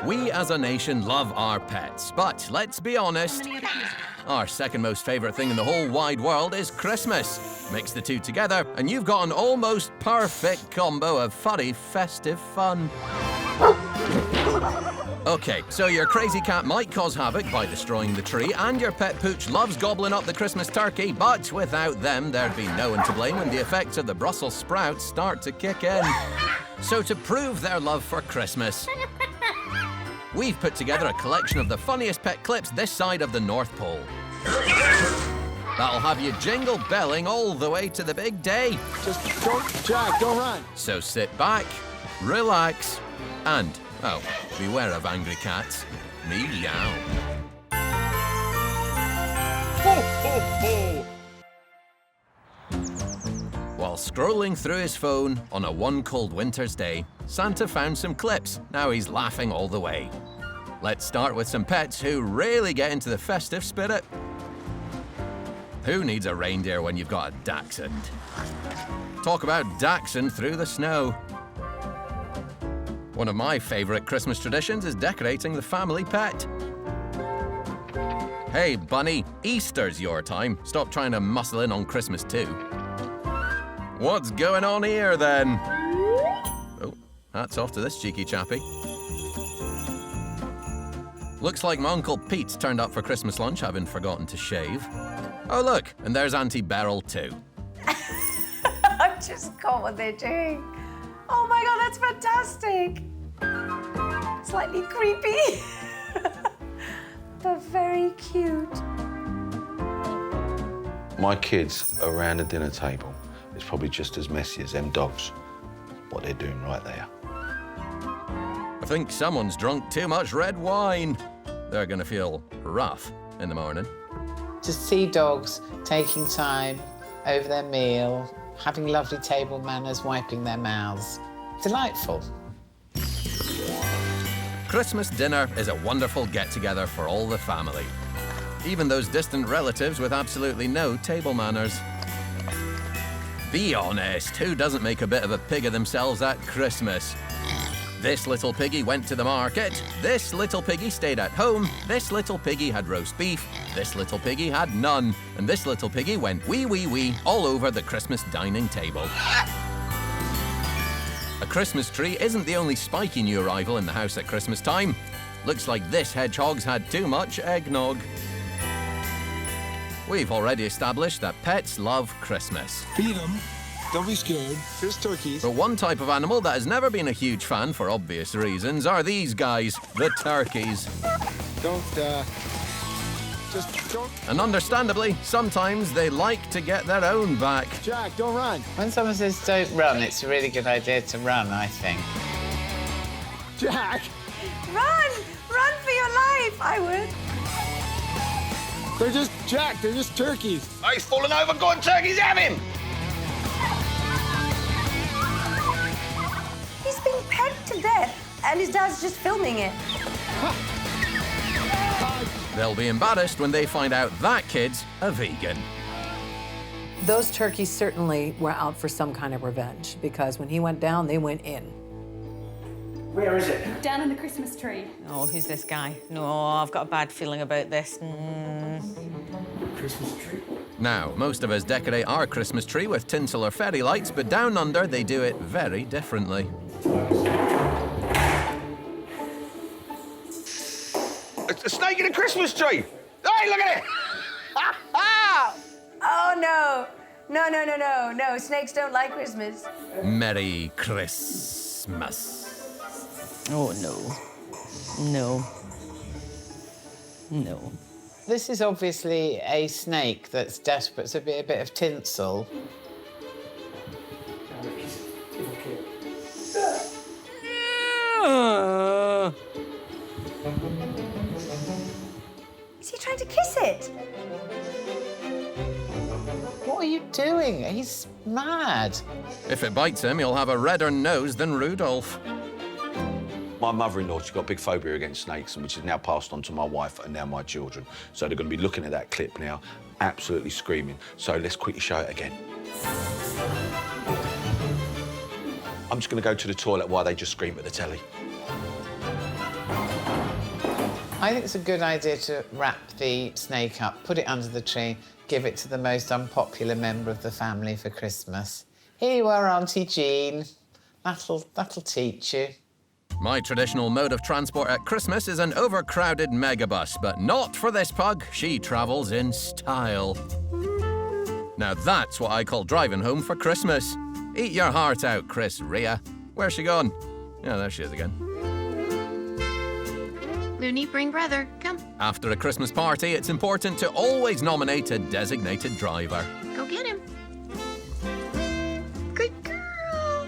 We as a nation love our pets, but let's be honest, our second most favourite thing in the whole wide world is Christmas. Mix the two together and you've got an almost perfect combo of furry, festive fun. Okay, so your crazy cat might cause havoc by destroying the tree, and your pet pooch loves gobbling up the Christmas turkey, but without them, there'd be no one to blame when the effects of the Brussels sprouts start to kick in. So to prove their love for Christmas, we've put together a collection of the funniest pet clips this side of the North Pole. That'll have you jingle belling all the way to the big day. Just don't, Jack, don't run. So sit back, relax, and, oh, beware of angry cats. Meow. Ho, ho, ho. While scrolling through his phone on a one cold winter's day, Santa found some clips. Now he's laughing all the way. Let's start with some pets who really get into the festive spirit. Who needs a reindeer when you've got a dachshund? Talk about dachshund through the snow. One of my favourite Christmas traditions is decorating the family pet. Hey, Bunny, Easter's your time. Stop trying to muscle in on Christmas too. What's going on here, then? Oh, hats off to this cheeky chappie. Looks like my Uncle Pete's turned up for Christmas lunch, having forgotten to shave. Oh, look, and there's Auntie Beryl, too. I just got what they're doing. Oh my God, that's fantastic. Slightly creepy, but very cute. My kids around the dinner table is probably just as messy as them dogs. What they're doing right there. I think someone's drunk too much red wine. They're gonna feel rough in the morning. To see dogs taking time over their meal, having lovely table manners, wiping their mouths. Delightful. Christmas dinner is a wonderful get-together for all the family. Even those distant relatives with absolutely no table manners. Be honest, who doesn't make a bit of a pig of themselves at Christmas? This little piggy went to the market, this little piggy stayed at home, this little piggy had roast beef, this little piggy had none, and this little piggy went wee wee wee all over the Christmas dining table. A Christmas tree isn't the only spiky new arrival in the house at Christmas time. Looks like this hedgehog's had too much eggnog. We've already established that pets love Christmas. Feed them. Don't be scared. Here's turkeys. But one type of animal that has never been a huge fan for obvious reasons are these guys, the turkeys. Don't, just don't. And understandably, sometimes they like to get their own back. Jack, don't run. When someone says don't run, it's a really good idea to run, I think. Jack! Run! Run for your life! I would. They're just, Jack, they're just turkeys. Oh, he's fallen over. Go on, turkeys, have him! He's being pecked to death, and his dad's just filming it. They'll be embarrassed when they find out that kid's a vegan. Those turkeys certainly were out for some kind of revenge, because when he went down, they went in. Where is it? Down in the Christmas tree. Oh, who's this guy? No, I've got a bad feeling about this. Christmas tree. Now, most of us decorate our Christmas tree with tinsel or fairy lights, but down under, they do it very differently. A snake in a Christmas tree! Hey, look at it! Oh, no. No, no, no, no, no. Snakes don't like Christmas. Merry Christmas. Oh, no. No. No. This is obviously a snake that's desperate to be a bit of tinsel. Is he trying to kiss it? What are you doing? He's mad. If it bites him, he'll have a redder nose than Rudolph. My mother-in-law, she's got a big phobia against snakes, which is now passed on to my wife and now my children. So they're going to be looking at that clip now, absolutely screaming. So let's quickly show it again. I'm just going to go to the toilet while they just scream at the telly. I think it's a good idea to wrap the snake up, put it under the tree, give it to the most unpopular member of the family for Christmas. Here you are, Auntie Jean. That'll teach you. My traditional mode of transport at Christmas is an overcrowded megabus, but not for this pug. She travels in style. Now that's what I call driving home for Christmas. Eat your heart out, Chris Rhea. Where's she gone? Yeah, there she is again. Looney, bring brother. Come. After a Christmas party, it's important to always nominate a designated driver. Go get him. Good girl.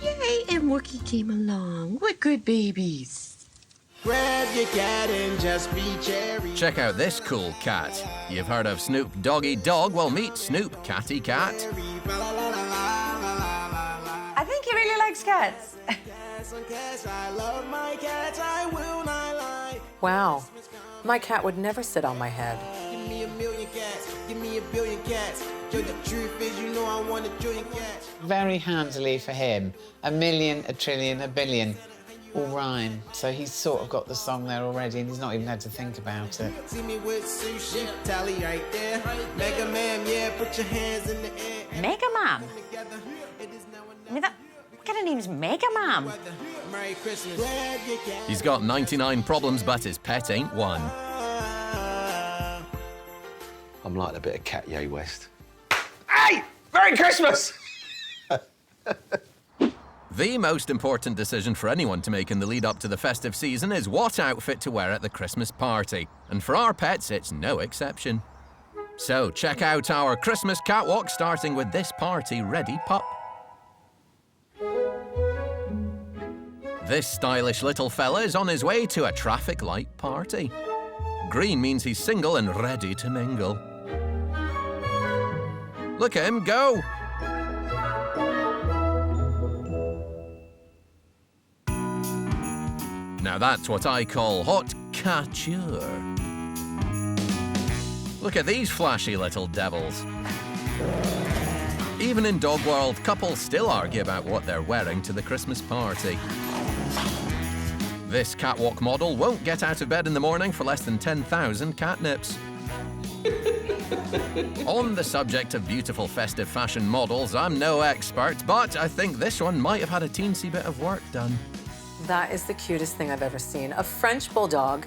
Yay, and Wookie came along. What good babies. Grab your cat and just be cherry. Check out this cool cat. You've heard of Snoop Doggy Dog? Well, meet Snoop Catty Cat. I think he really likes cats. I love my cats, I will not lie. Wow. My cat would never sit on my head. Give me a million cats, give me a billion cats. Yo, the truth is, you know I want a trillion cats. Very handily for him. A million, a trillion, a billion. All rhyme. So he's sort of got the song there already and he's not even had to think about it. See me with sushi, tally right there. Mega Man, yeah, put your hands in the air. Mega Man? I mean, what kind of name's Mega Man? Merry Christmas. He's got 99 problems, but his pet ain't one. I'm like a bit of Cat Ye West. Hey! Merry Christmas! The most important decision for anyone to make in the lead up to the festive season is what outfit to wear at the Christmas party. And for our pets, it's no exception. So check out our Christmas catwalk, starting with this party-ready pup. This stylish little fella is on his way to a traffic light party. Green means he's single and ready to mingle. Look at him go! Now that's what I call haute couture. Look at these flashy little devils. Even in dog world, couples still argue about what they're wearing to the Christmas party. This catwalk model won't get out of bed in the morning for less than 10,000 catnips. On the subject of beautiful festive fashion models, I'm no expert, but I think this one might have had a teensy bit of work done. That is the cutest thing I've ever seen. A French bulldog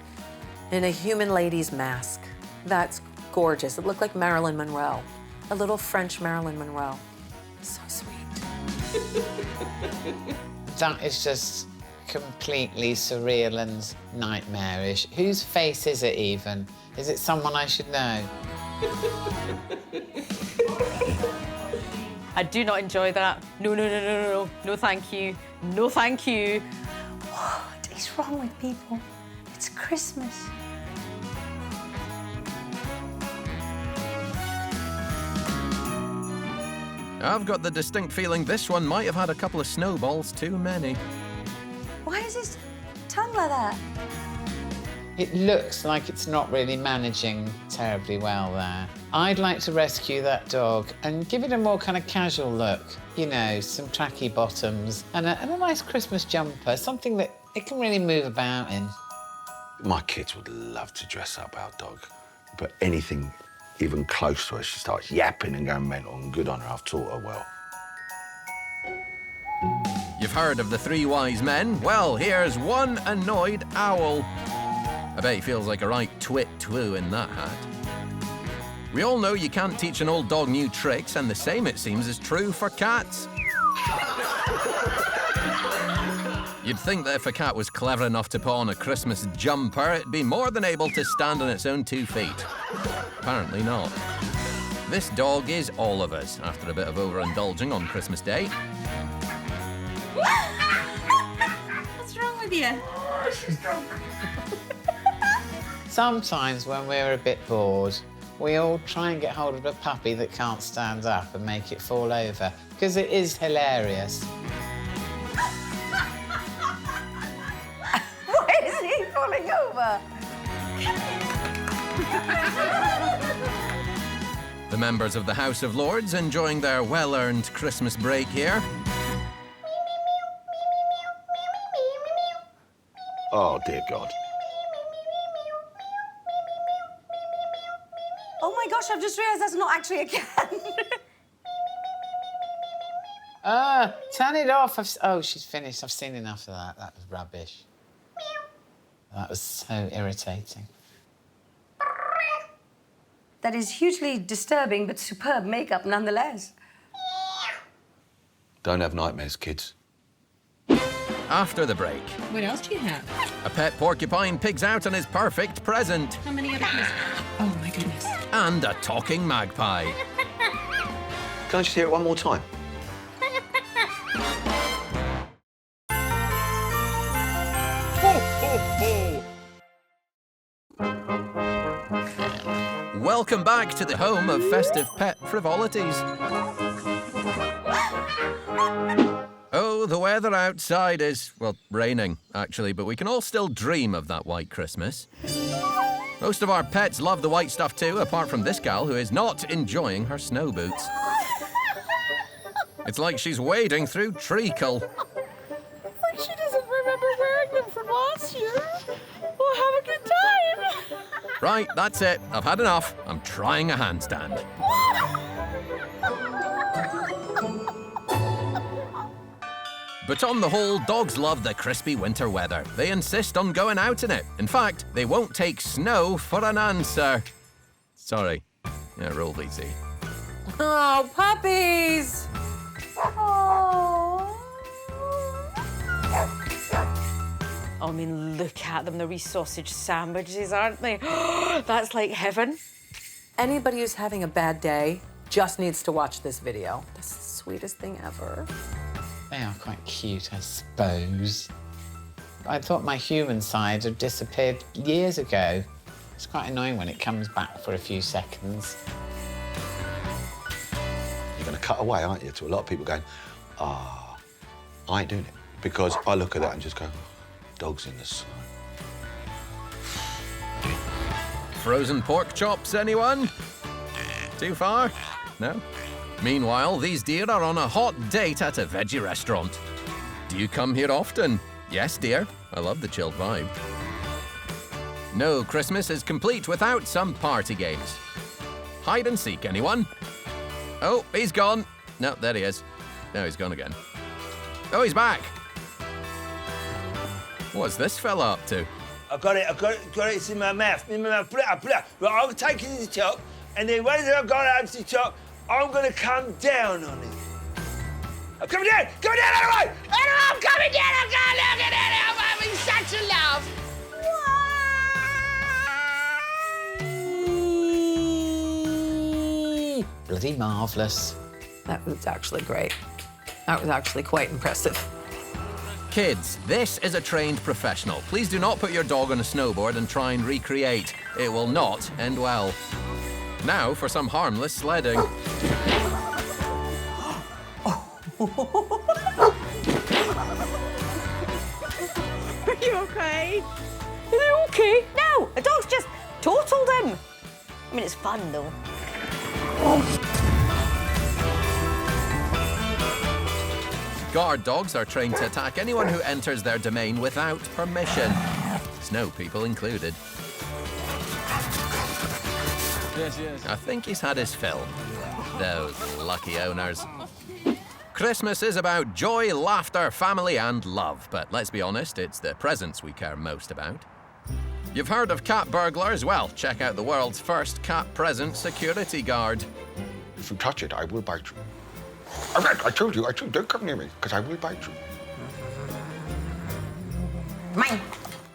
in a human lady's mask. That's gorgeous. It looked like Marilyn Monroe. A little French Marilyn Monroe. So sweet. That is just completely surreal and nightmarish. Whose face is it even? Is it someone I should know? I do not enjoy that. No, no, no, no, no, no. No, thank you. No, thank you. What is wrong with people? It's Christmas. I've got the distinct feeling this one might have had a couple of snowballs too many. Why is his tongue like that? It looks like it's not really managing terribly well there. I'd like to rescue that dog and give it a more kind of casual look. You know, some tracky bottoms and a nice Christmas jumper, something that it can really move about in. My kids would love to dress up our dog, but anything even close to her, she starts yapping and going mental, and good on her, I've taught her well. You've heard of the three wise men? Well, here's one annoyed owl. I bet he feels like a right twit-twoo in that hat. We all know you can't teach an old dog new tricks, and the same, it seems, is true for cats. You'd think that if a cat was clever enough to put on a Christmas jumper, it'd be more than able to stand on its own 2 feet. Apparently not. This dog is all of us, after a bit of overindulging on Christmas Day. What's wrong with you? She's drunk. Sometimes when we're a bit bored, we all try and get hold of a puppy that can't stand up and make it fall over, because it is hilarious. Why is he falling over? The members of the House of Lords enjoying their well-earned Christmas break here. Oh, dear God. gosh, I've just realised that's not actually a cat. Turn it off. Oh, she's finished. I've seen enough of that. That was rubbish. That was so irritating. That is hugely disturbing, but superb makeup nonetheless. Don't have nightmares, kids. After the break, What else do you have? a pet porcupine pigs out on his perfect present. How many other questions? Oh, my goodness. And a talking magpie. Can I just hear it one more time? Welcome back to the home of festive pet frivolities. Oh, the weather outside is, well, raining, actually, but we can all still dream of that white Christmas. Most of our pets love the white stuff too, apart from this gal who is not enjoying her snow boots. It's like she's wading through treacle. It's like she doesn't remember wearing them from last year. We'll have a good time. Right, that's it. I've had enough. I'm trying a handstand. But on the whole, dogs love the crispy winter weather. They insist on going out in it. In fact, they won't take snow for an answer. Sorry. Yeah, roll easy. Oh, puppies! I mean, look at them, the wee sausage sandwiches, aren't they? That's like heaven. Anybody who's having a bad day just needs to watch this video. That's the sweetest thing ever. They are quite cute, I suppose. I thought my human side had disappeared years ago. It's quite annoying when it comes back for a few seconds. You're going to cut away, aren't you, to a lot of people going, I ain't doing it. Because I look at that and just go, dogs in the snow. Frozen pork chops, anyone? Too far? No? Meanwhile, these deer are on a hot date at a veggie restaurant. Do you come here often? Yes, dear. I love the chilled vibe. No Christmas is complete without some party games. Hide and seek, anyone? Oh, he's gone. No, there he is. No, he's gone again. Oh, he's back. What's this fella up to? I got it, it's in my mouth. In my mouth, Right, I'll take it to the top, and then once I've got it up to the top, I'm gonna come down on it. I'm coming down out of the way! I'm coming down, I'm going, look at it, I'm having such a love. Bloody marvellous. That was actually great. That was actually quite impressive. Kids, this is a trained professional. Please do not put your dog on a snowboard and try and recreate. It will not end well. Now for some harmless sledding. Are you okay? Are you okay? No, a dog's just totaled him. I mean, it's fun, though. Guard dogs are trained to attack anyone who enters their domain without permission. Snow people included. Yes. I think he's had his fill. Those lucky owners. Christmas is about joy, laughter, family and love. But let's be honest, it's the presents we care most about. You've heard of cat burglars? Well, check out the world's first cat present security guard. If you touch it, I will bite you. I told you, don't come near me, because I will bite you. Mine.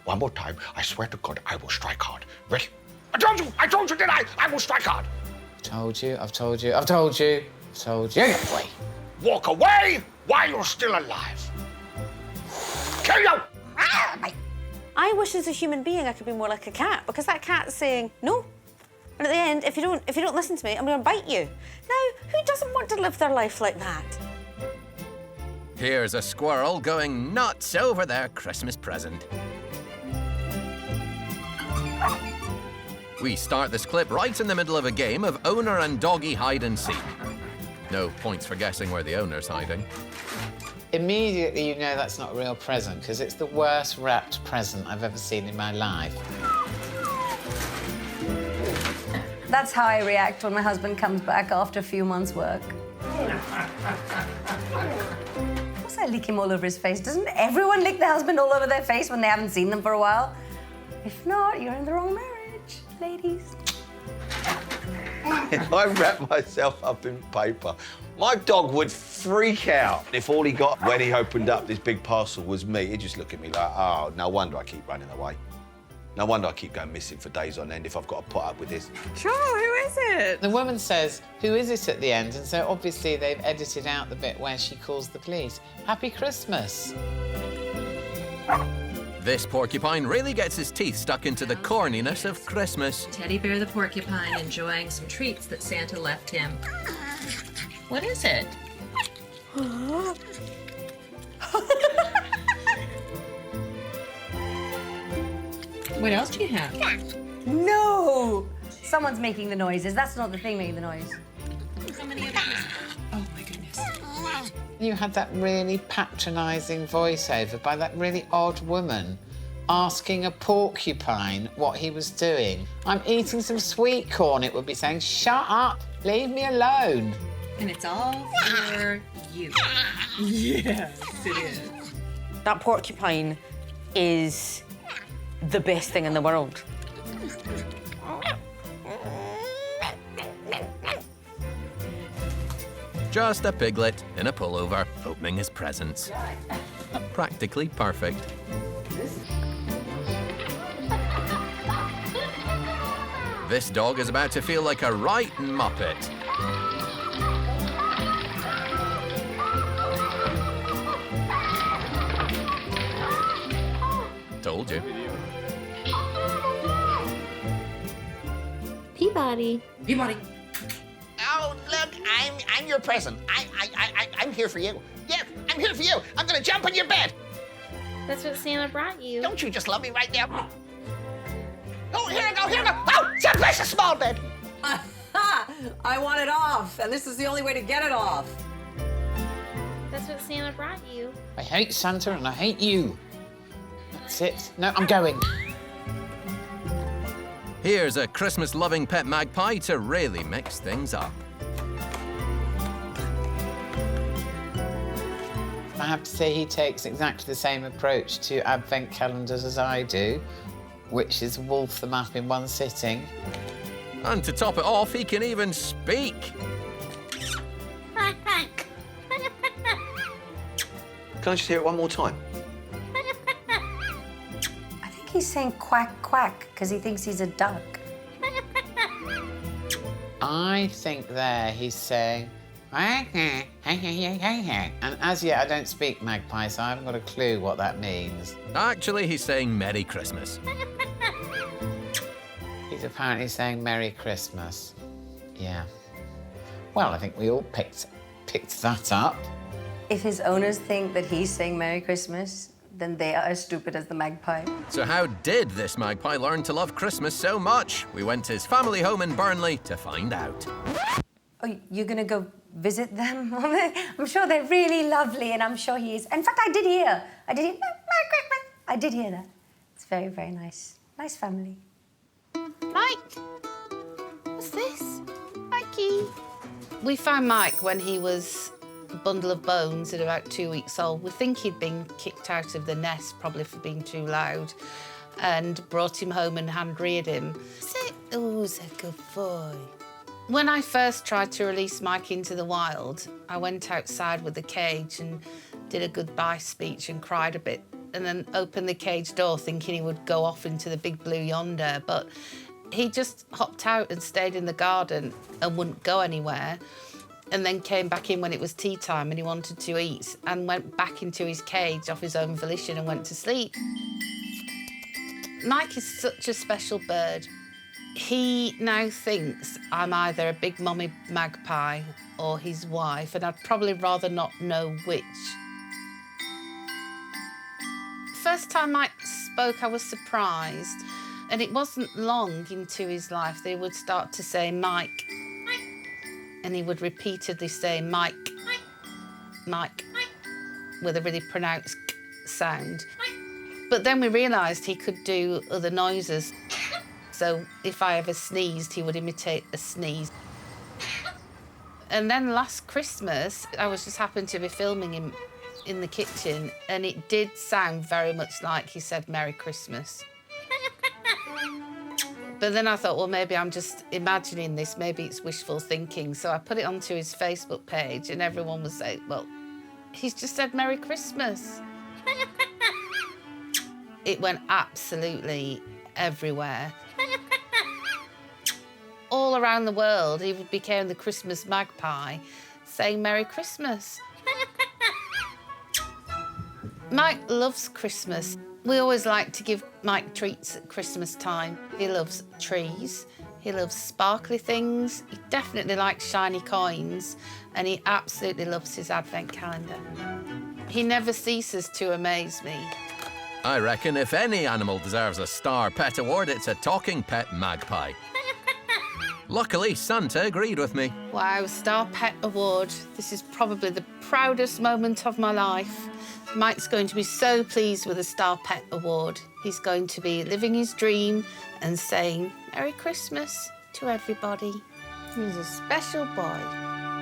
One more time, I swear to God, I will strike hard. Ready? I told you, didn't I? I will strike hard. I've told you. Get away. Walk away while you're still alive. Kill you! I wish as a human being I could be more like a cat, because that cat's saying no. And at the end, if you don't listen to me, I'm going to bite you. Now, who doesn't want to live their life like that? Here's a squirrel going nuts over their Christmas present. We start this clip right in the middle of a game of owner and doggy hide and seek. No points for guessing where the owner's hiding. Immediately you know that's not a real present, because it's the worst wrapped present I've ever seen in my life. That's how I react when my husband comes back after a few months' work. Of course I lick him all over his face. Doesn't everyone lick their husband all over their face when they haven't seen them for a while? If not, you're in the wrong marriage, ladies. If I wrap myself up in paper, my dog would freak out if all he got when he opened up this big parcel was me. He'd just look at me like, oh, no wonder I keep running away. No wonder I keep going missing for days on end if I've got to put up with this. Sure, who is it? The woman says, who is it at the end? And so obviously they've edited out the bit where she calls the police. Happy Christmas. This porcupine really gets his teeth stuck into the corniness of Christmas. Teddy Bear the porcupine enjoying some treats that Santa left him. What is it? What else do you have? No! Someone's making the noises. That's not the thing making the noise. How many of these? Oh my goodness. You had that really patronising voiceover by that really odd woman asking a porcupine what he was doing. I'm eating some sweet corn, it would be saying, shut up, leave me alone. And it's all for you. Yes, it is. That porcupine is the best thing in the world. Just a piglet in a pullover, opening his presents. Practically perfect. This dog is about to feel like a right muppet. Told you. Peabody. Peabody. Oh, look, I'm your present. I'm here for you. Yes, I'm here for you. I'm gonna jump on your bed. That's what Santa brought you. Don't you just love me right there? Oh, here I go, here I go. Oh, someplace a small bed. I want it off, and this is the only way to get it off. That's what Santa brought you. I hate Santa and I hate you. That's it. No, I'm going. Here's a Christmas-loving pet magpie to really mix things up. I have to say he takes exactly the same approach to advent calendars as I do, which is wolf them up in one sitting. And to top it off, he can even speak. Can I just hear it one more time? I think he's saying quack, quack, because he thinks he's a duck. I think there he's saying, and as yet I don't speak magpie, so I haven't got a clue what that means. Actually, he's saying Merry Christmas. He's apparently saying Merry Christmas. Yeah. Well, I think we all picked that up. If his owners think that he's saying Merry Christmas, then they are as stupid as the magpie. So how did this magpie learn to love Christmas so much? We went to his family home in Burnley to find out. Oh, you're gonna go visit them? I'm sure they're really lovely, and I'm sure he is. In fact, I did hear Merry Christmas. I did hear that. It's very, very nice. Nice family. Mike, what's this? Mikey. We found Mike when he was a bundle of bones at about 2 weeks old. We think he'd been kicked out of the nest, probably for being too loud, and brought him home and hand-reared him. Oh, he's a good boy. When I first tried to release Mike into the wild, I went outside with the cage and did a goodbye speech and cried a bit, and then opened the cage door thinking he would go off into the big blue yonder, but he just hopped out and stayed in the garden and wouldn't go anywhere, and then came back in when it was tea time and he wanted to eat and went back into his cage off his own volition and went to sleep. Mike is such a special bird. He now thinks I'm either a big mommy magpie or his wife, and I'd probably rather not know which. First time Mike spoke, I was surprised, and it wasn't long into his life they would start to say Mike, and he would repeatedly say Mike, Mike, with a really pronounced sound. But then we realised he could do other noises. So if I ever sneezed, he would imitate a sneeze. And then last Christmas, I was just happened to be filming him in the kitchen, and it did sound very much like he said Merry Christmas. But then I thought, well, maybe I'm just imagining this, maybe it's wishful thinking. So I put it onto his Facebook page, and everyone was saying, well, he's just said Merry Christmas. It went absolutely everywhere. All around the world, he became the Christmas magpie, saying Merry Christmas. Mike loves Christmas. We always like to give Mike treats at Christmas time. He loves trees, he loves sparkly things, he definitely likes shiny coins, and he absolutely loves his advent calendar. He never ceases to amaze me. I reckon if any animal deserves a Star Pet Award, it's a talking pet magpie. Luckily, Santa agreed with me. Wow, Star Pet Award. This is probably the proudest moment of my life. Mike's going to be so pleased with the Star Pet Award. He's going to be living his dream and saying Merry Christmas to everybody. He's a special boy.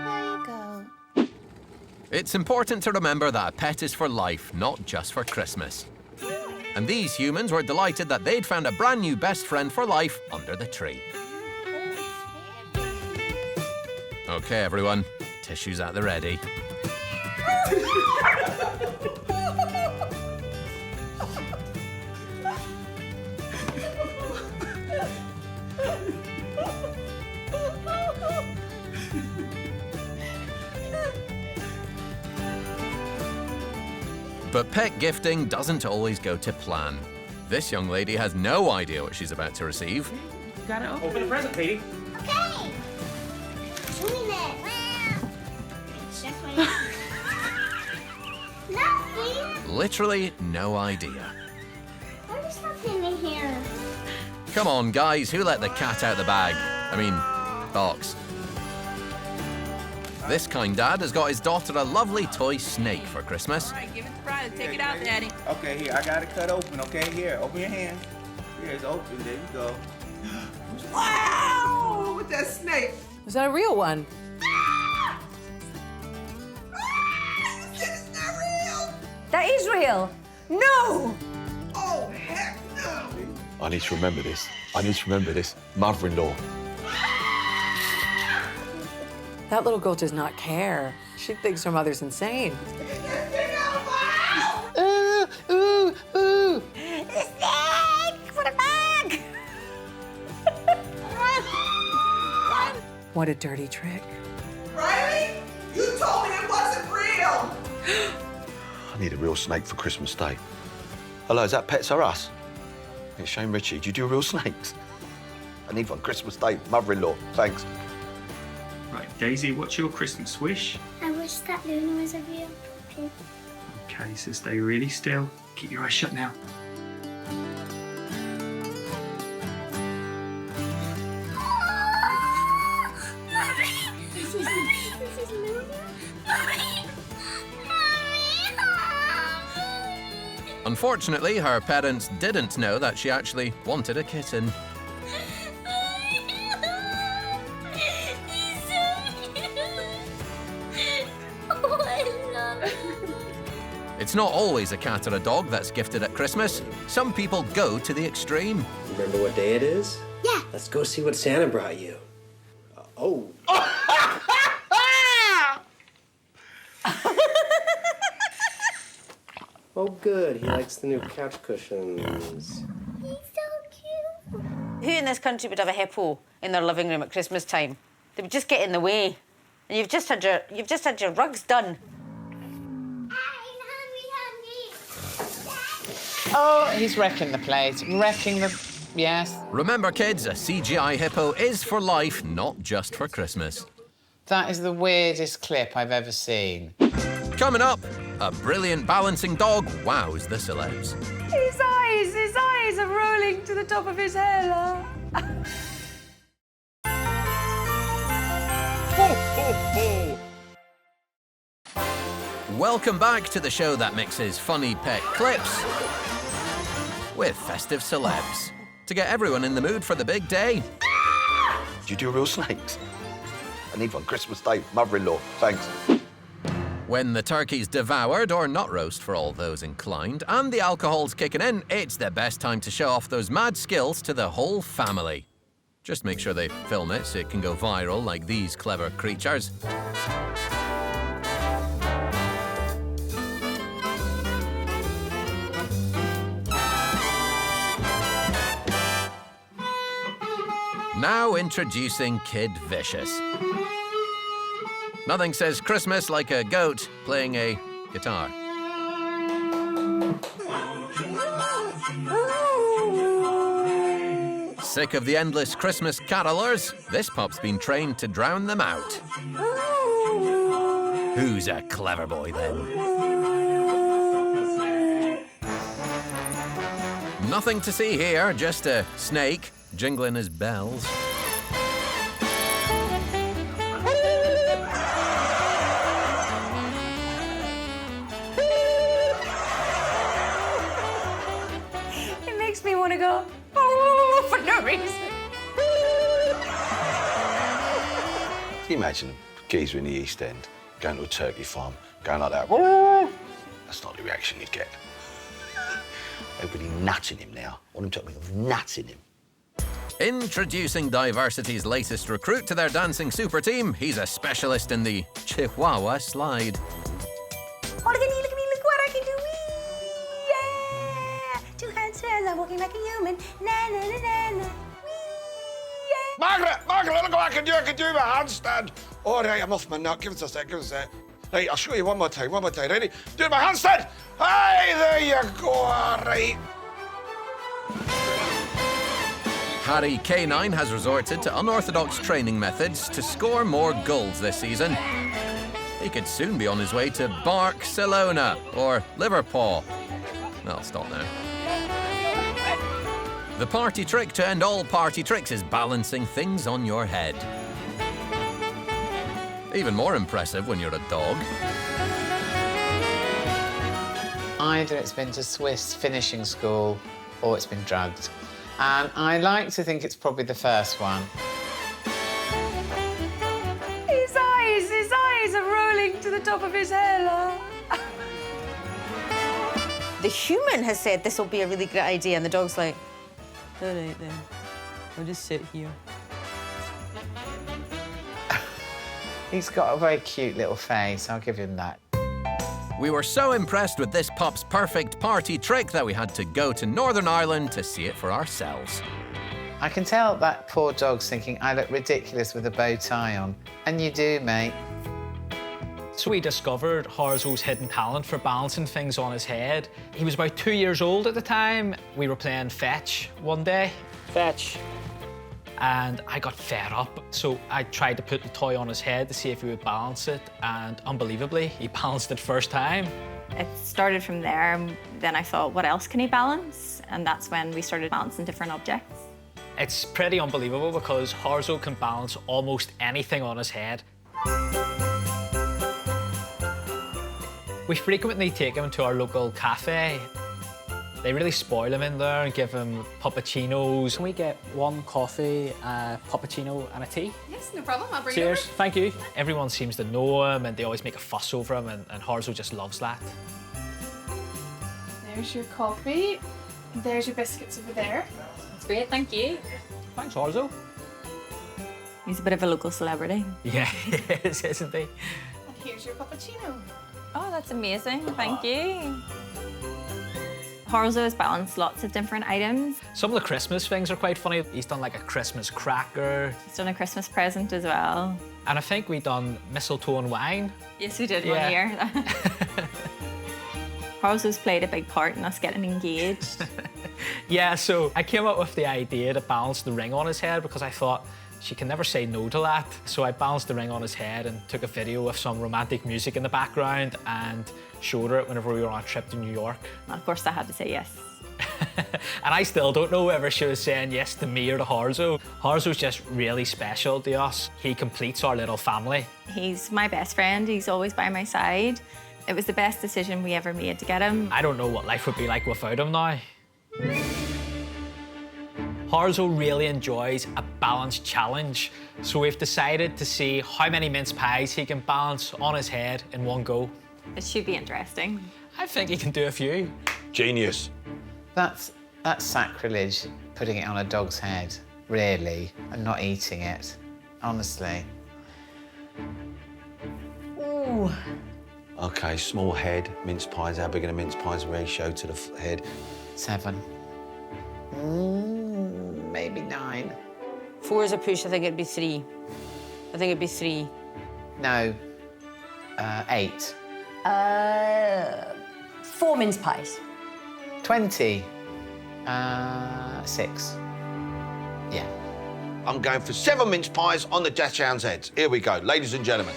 There you go. It's important to remember that a pet is for life, not just for Christmas. And these humans were delighted that they'd found a brand new best friend for life under the tree. Okay, everyone, tissues at the ready. But pet gifting doesn't always go to plan. This young lady has no idea what she's about to receive. You gotta open the present, Katie. Okay. Show me that. Wow. Check my No, please. Literally no idea. What is something in here? Come on, guys, who let the cat out the bag? I mean, box. This kind dad has got his daughter a lovely toy snake for Christmas. All right, give it to Brian. Take it out, Daddy. Okay, here, I got it cut open, okay? Here, open your hand. Here, it's open. There you go. Wow! With that snake. Was that a real one? That is real. No! Oh, heck no! I need to remember this. I need to remember this. Mother-in-law. That little girl does not care. She thinks her mother's insane. Ooh, ooh, ooh. Snake! Put it back! What a dirty trick. Riley, you told me it wasn't real. I need a real snake for Christmas Day. Hello, is that Pets R Us? It's Shane Ritchie. Do you do real snakes? I need one Christmas Day. Mother-in-law. Thanks. Right, Daisy, what's your Christmas wish? I wish that Luna was a real puppy. Okay, so stay really still. Keep your eyes shut now. This is Luna. Unfortunately, her parents didn't know that she actually wanted a kitten. It's not always a cat or a dog that's gifted at Christmas. Some people go to the extreme. Remember what day it is? Yeah. Let's go see what Santa brought you. Oh. Oh, good. He likes the new couch cushions. Who in this country would have a hippo in their living room at Christmas time? They would just get in the way. And you've just had your rugs done. Oh, he's wrecking the plate, wrecking the... Yes. Remember, kids, a CGI hippo is for life, not just for Christmas. That is the weirdest clip I've ever seen. Coming up, a brilliant balancing dog wows the celebs. His eyes are rolling to the top of his hair. Welcome back to the show that mixes funny pet clips with festive celebs. to get everyone in the mood for the big day. Do you do real snakes? I need one Christmas Day. Mother-in-law, thanks. When the turkey's devoured, or not roast for all those inclined, and the alcohol's kicking in, it's the best time to show off those mad skills to the whole family. Just make sure they film it so it can go viral like these clever creatures. Now introducing Kid Vicious. Nothing says Christmas like a goat playing a guitar. Sick of the endless Christmas carolers? This pup's been trained to drown them out. Who's a clever boy then? Nothing to see here, just a snake jingling his bells. It makes me want to go for no reason. Can you imagine a geezer in the East End going to a turkey farm, going like that? That's not the reaction you'd get. Everybody nutting him now. All I'm talking about, nutting him. Introducing Diversity's latest recruit to their dancing super team. He's a specialist in the Chihuahua slide. Oh, look at me, look what I can do. Wee, yeah. 2 hands, I'm walking like a human. Na, na, na, na, na. Margaret, look what I can do my handstand. All right, I'm off my nut. Give us a sec. Right, I'll show you one more time. Ready? Do my handstand. Hey, there you go. All right. Harry K9 has resorted to unorthodox training methods to score more goals this season. He could soon be on his way to Barcelona or Liverpool. I'll stop now. The party trick to end all party tricks is balancing things on your head. Even more impressive when you're a dog. Either it's been to Swiss finishing school or it's been drugged. And I like to think it's probably the first one. His eyes are rolling to the top of his hair. The human has said this will be a really great idea, and the dog's like, all right then, I'll just sit here. He's got a very cute little face, I'll give him that. We were so impressed with this pup's perfect party trick that we had to go to Northern Ireland to see it for ourselves. I can tell that poor dog's thinking, I look ridiculous with a bow tie on. And you do, mate. So we discovered Harzo's hidden talent for balancing things on his head. He was about 2 years old at the time. We were playing fetch one day. Fetch. And I got fed up, so I tried to put the toy on his head to see if he would balance it, and unbelievably, he balanced it first time. It started from there, and then I thought, what else can he balance? And that's when we started balancing different objects. It's pretty unbelievable because Harzo can balance almost anything on his head. We frequently take him to our local cafe. They really spoil him in there and give him puppuccinos. Can we get 1 coffee, a puppuccino and a tea? Yes, no problem. I'll bring Cheers, it over. thank you. Everyone seems to know him and they always make a fuss over him, and Harzo just loves that. There's your coffee. There's your biscuits over there. That's great, thank you. Thanks, Harzo. He's a bit of a local celebrity. Yeah, he is, isn't he? And here's your puppuccino. Oh, that's amazing, thank you. Harzo has balanced lots of different items. Some of the Christmas things are quite funny. He's done like a Christmas cracker. He's done a Christmas present as well. And I think we done mistletoe and wine. Yes, we did one year. Harzo's played a big part in us getting engaged. Yeah, so I came up with the idea to balance the ring on his head because I thought she can never say no to that. So I balanced the ring on his head and took a video with some romantic music in the background and showed her it whenever we were on a trip to New York. And of course, I had to say yes. And I still don't know whether she was saying yes to me or to Harzo. Harzo's just really special to us. He completes our little family. He's my best friend. He's always by my side. It was the best decision we ever made to get him. I don't know what life would be like without him now. Harzo really enjoys a balance challenge, so we've decided to see how many mince pies he can balance on his head in one go. It should be interesting. I think he can do a few. Genius. That's sacrilege, putting it on a dog's head, really, and not eating it, honestly. Ooh. OK, small head, mince pies. How big are the mince pies? Ratio to the head? 7. Maybe 9. 4 is a push. I think it'd be 3. I think it'd be 3. No. 8. 4 mince pies. 20. 6. Yeah. I'm going for 7 mince pies on the Dachshund's heads. Here we go, ladies and gentlemen.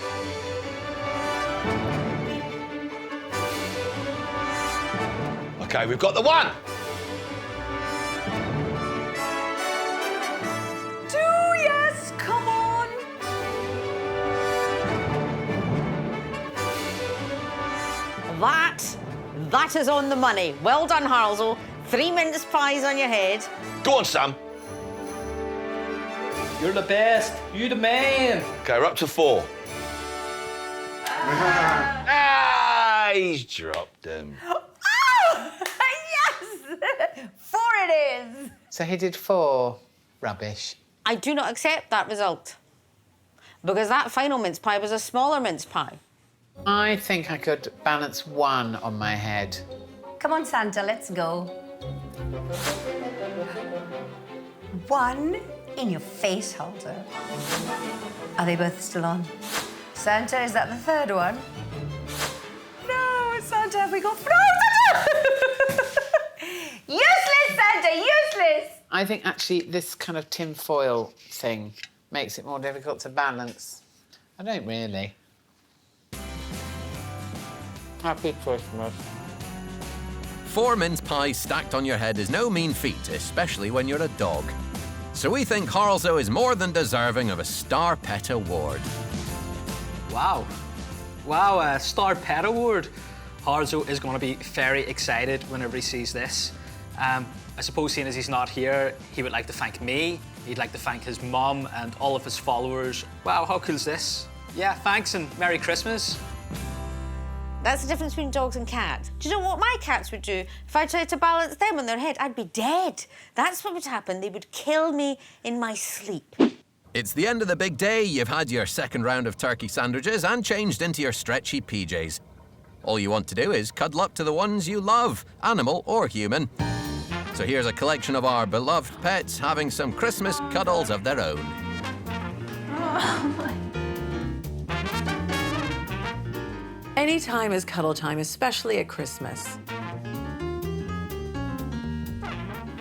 OK, we've got the 1. 2, yes, come on. That is on the money. Well done, Harzo. 3 mince pies on your head. Go on, Sam. You're the best. You're the man. OK, we're up to 4. He's dropped them. Oh, yes! 4 it is. So he did 4. Rubbish. I do not accept that result, because that final mince pie was a smaller mince pie. I think I could balance 1 on my head. Come on, Santa, let's go. 1 in your face, Halter. Are they both still on? Santa, is that the 3rd one? No, Santa, have we got... No, Santa! Useless, Santa, useless! I think actually this kind of tin foil thing makes it more difficult to balance. I don't really. Happy Christmas. 4 mince pies stacked on your head is no mean feat, especially when you're a dog. So we think Harzo is more than deserving of a Star Pet Award. Wow. Wow, a Star Pet Award. Harzo is going to be very excited whenever he sees this. I suppose, seeing as he's not here, he would like to thank me, he'd like to thank his mum and all of his followers. Wow, how cool is this? Yeah, thanks and Merry Christmas. That's the difference between dogs and cats. Do you know what my cats would do? If I tried to balance them on their head, I'd be dead. That's what would happen. They would kill me in my sleep. It's the end of the big day. You've had your 2nd round of turkey sandwiches and changed into your stretchy PJs. All you want to do is cuddle up to the ones you love, animal or human. So here's a collection of our beloved pets having some Christmas cuddles of their own. Any time is cuddle time, especially at Christmas.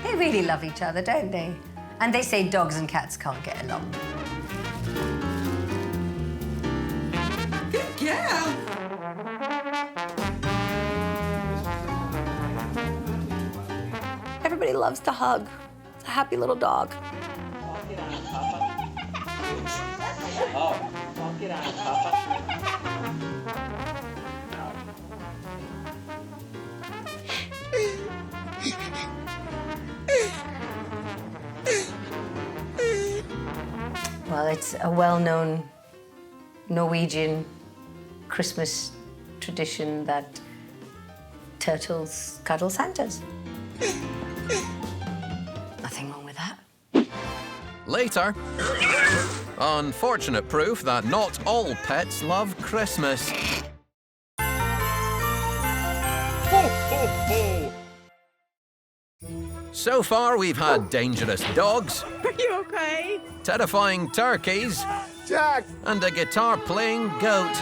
They really love each other, don't they? And they say dogs and cats can't get along. Good girl. Everybody loves to hug. It's a happy little dog. Well, it's a well-known Norwegian Christmas tradition that turtles cuddle Santas. Nothing wrong with that. Later, unfortunate proof that not all pets love Christmas. So far, we've had dangerous dogs. Are you okay? Terrifying turkeys. Jack! And a guitar-playing goat.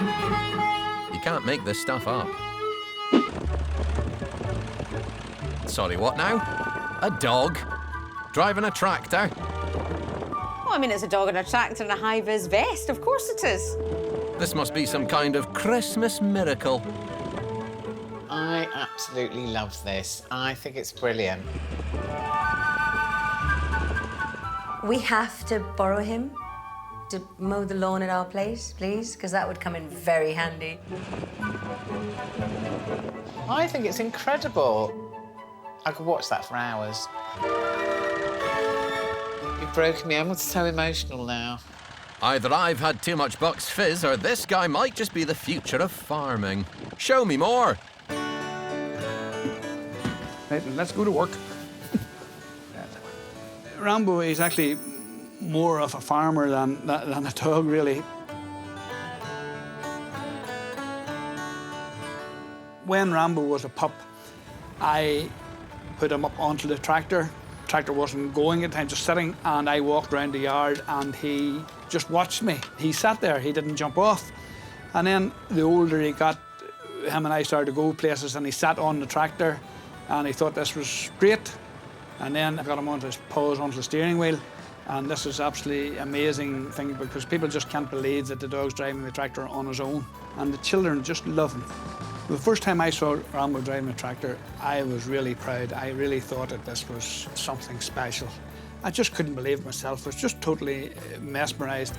You can't make this stuff up. Sorry, what now? A dog? Driving a tractor? Oh, I mean, it's a dog and a tractor and a high-vis vest. Of course it is. This must be some kind of Christmas miracle. I absolutely love this. I think it's brilliant. We have to borrow him to mow the lawn at our place, please, because that would come in very handy. I think it's incredible. I could watch that for hours. You've broken me. I'm so emotional now. Either I've had too much Bucks Fizz or this guy might just be the future of farming. Show me more. Right, let's go to work. Rambo is actually more of a farmer than a dog, really. When Rambo was a pup, I put him up onto the tractor. The tractor wasn't going at the time, just sitting, and I walked around the yard and he just watched me. He sat there, he didn't jump off. And then the older he got, him and I started to go places, and he sat on the tractor and he thought this was great. And then I got him onto his paws onto the steering wheel. And this is absolutely amazing thing, because people just can't believe that the dog's driving the tractor on his own. And the children just love him. The first time I saw Rambo driving a tractor, I was really proud. I really thought that this was something special. I just couldn't believe it myself. I was just totally mesmerised.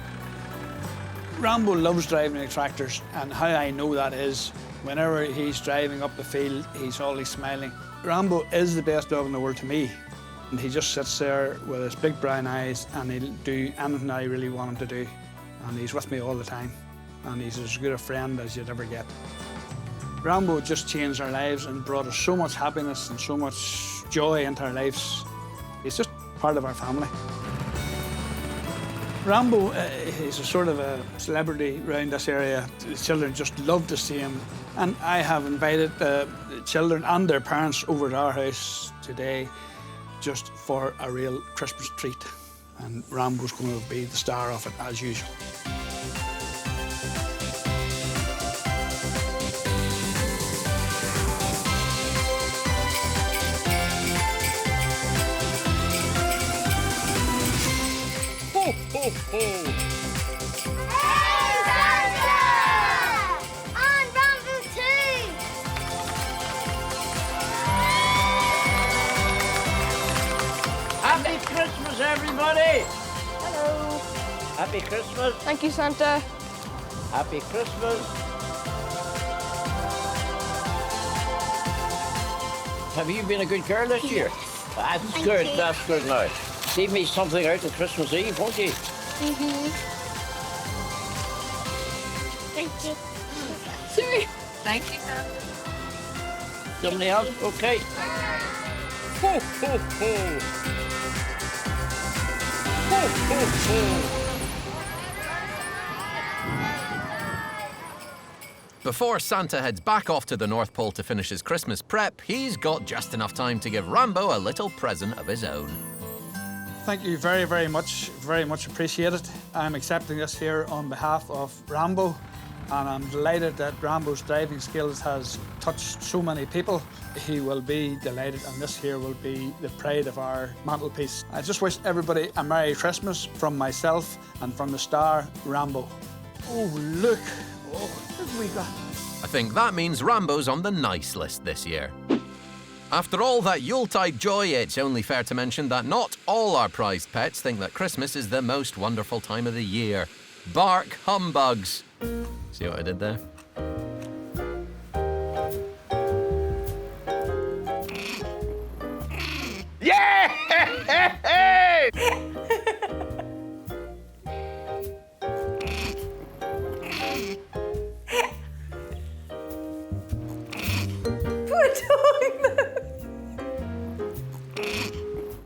Rambo loves driving the tractors, and how I know that is whenever he's driving up the field, he's always smiling. Rambo is the best dog in the world to me. And he just sits there with his big brown eyes, and he'll do anything I really want him to do. And he's with me all the time. And he's as good a friend as you'd ever get. Rambo just changed our lives and brought us so much happiness and so much joy into our lives. He's just part of our family. Rambo is a sort of a celebrity around this area. The children just love to see him. And I have invited the children and their parents over to our house today just for a real Christmas treat. And Rambo's going to be the star of it, as usual. Ho, ho, ho! Happy Christmas, everybody! Hello. Happy Christmas. Thank you, Santa. Happy Christmas. Have you been a good girl this year? That's Thank good, you. that's good now. Leave me something out on Christmas Eve, won't you? Thank you. Sorry. Thank you, Santa. Somebody else? Okay. Ho, ho, ho. Ho, ho, ho. Before Santa heads back off to the North Pole to finish his Christmas prep, he's got just enough time to give Rambo a little present of his own. Thank you very, very much appreciate it. I'm accepting this here on behalf of Rambo, and I'm delighted that Rambo's driving skills has touched so many people. He will be delighted, and this here will be the pride of our mantelpiece. I just wish everybody a Merry Christmas from myself and from the star, Rambo. Oh, look. Oh, look what we got. I think that means Rambo's on the nice list this year. After all that Yuletide joy, it's only fair to mention that not all our prized pets think that Christmas is the most wonderful time of the year. Bark humbugs. See what I did there? Yeah!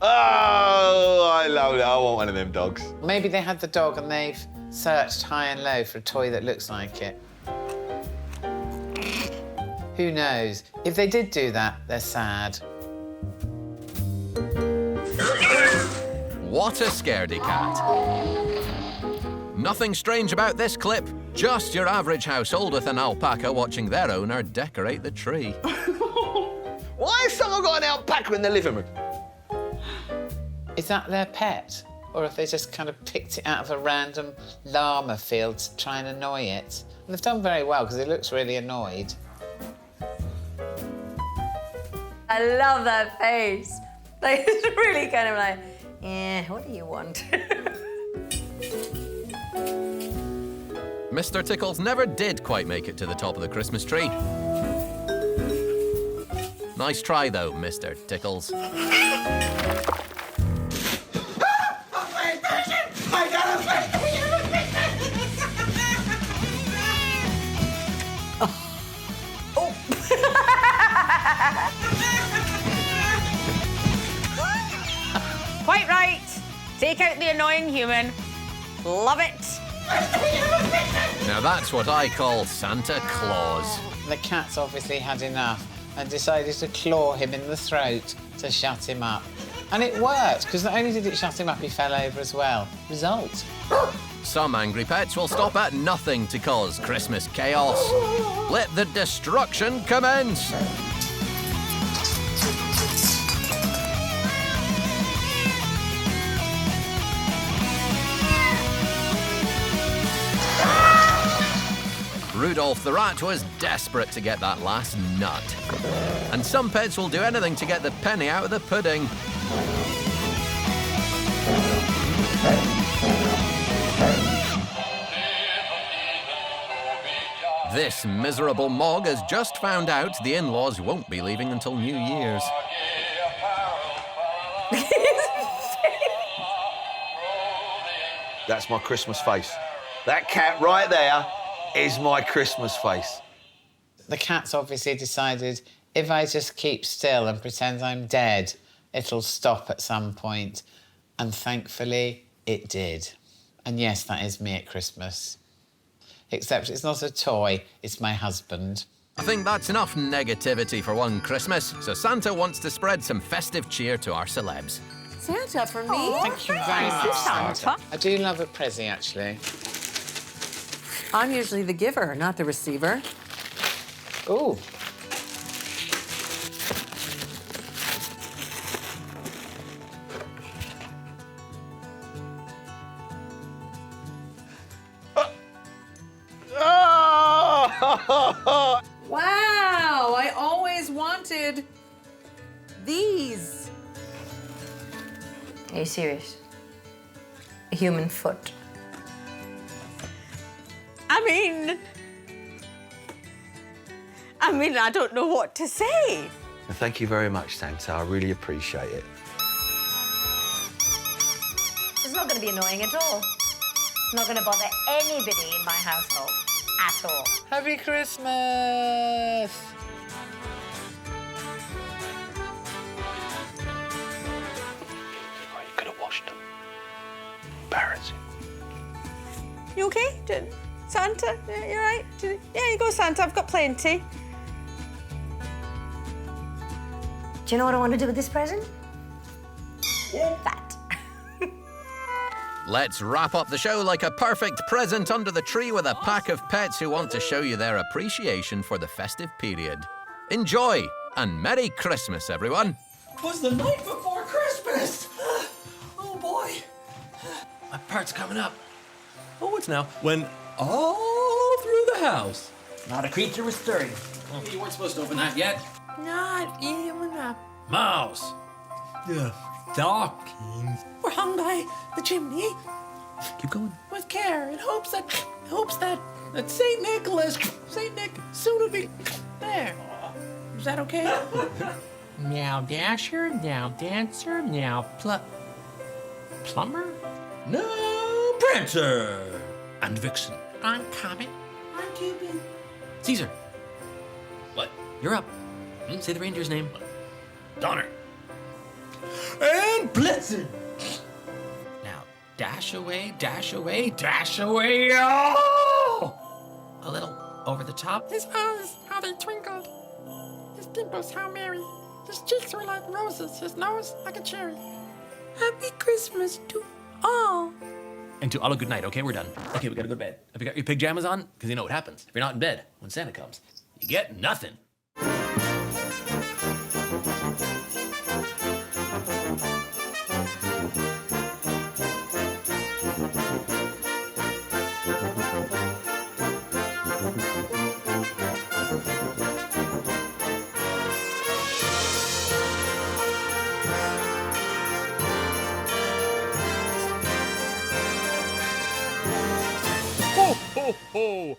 Oh, I love it. I want one of them dogs. Maybe they had the dog and they've searched high and low for a toy that looks like it. Who knows? If they did do that, they're sad. What a scaredy cat. Nothing strange about this clip. Just your average household with an alpaca watching their owner decorate the tree. Why has someone got an alpaca in the living room? Is that their pet? Or have they just kind of picked it out of a random llama field to try and annoy it? And they've done very well, because it looks really annoyed. I love that face. Like, it's really kind of like, what do you want? Mr. Tickles never did quite make it to the top of the Christmas tree. Nice try, though, Mr. Tickles. Take out the annoying human. Love it. Now that's what I call Santa Claus. The cat's obviously had enough and decided to claw him in the throat to shut him up. And it worked, because not only did it shut him up, he fell over as well. Result. Some angry pets will stop at nothing to cause Christmas chaos. Let the destruction commence. Rudolph the rat was desperate to get that last nut. And some pets will do anything to get the penny out of the pudding. This miserable mog has just found out the in-laws won't be leaving until New Year's. That's my Christmas face. That cat right there is my Christmas face. The cat's obviously decided if I just keep still and pretend I'm dead, it'll stop at some point. And thankfully, it did. And yes, that is me at Christmas. Except it's not a toy, it's my husband. I think that's enough negativity for one Christmas, so Santa wants to spread some festive cheer to our celebs. Santa for me? Oh, thank you very much, Santa. I do love a prezi, actually. I'm usually the giver, not the receiver. Ooh. Wow, I always wanted these. Are you serious? A human foot. I mean, I don't know what to say. Thank you very much, Santa. I really appreciate it. It's not going to be annoying at all. It's not going to bother anybody in my household at all. Happy Christmas! Oh, you could have washed them. Embarrassing. You okay? Santa, you all right? Yeah, you go, Santa. I've got plenty. Do you know what I want to do with this present? That. Let's wrap up the show like a perfect present under the tree with a pack of pets who want to show you their appreciation for the festive period. Enjoy, and Merry Christmas, everyone. It was the night before Christmas. Oh, boy. My part's coming up. Oh, it's now when all through the house. Not a creature was stirring. Oh, you weren't supposed to open that yet. Not even a Mouse. The stockings. were hung by the chimney Keep going. with care in hopes that Saint Nick soon will be there. Is that okay? Meow Dasher, meow Dancer, meow Plumber? No, Prancer. And Vixen. I'm coming. I'm Cupid. Caesar. What? You're up. Say the reindeer's name. Donner. And Blitzen. Now, dash away, dash away, dash away. Oh! A little over the top. His eyes, how they twinkled. His dimples, how merry. His cheeks were like roses. His nose like a cherry. Happy Christmas to all. And to all a good night, okay? We're done. Okay, we gotta go to bed. Have you got your pajamas on? Because you know what happens. If you're not in bed when Santa comes, you get nothing. Ho, ho, ho!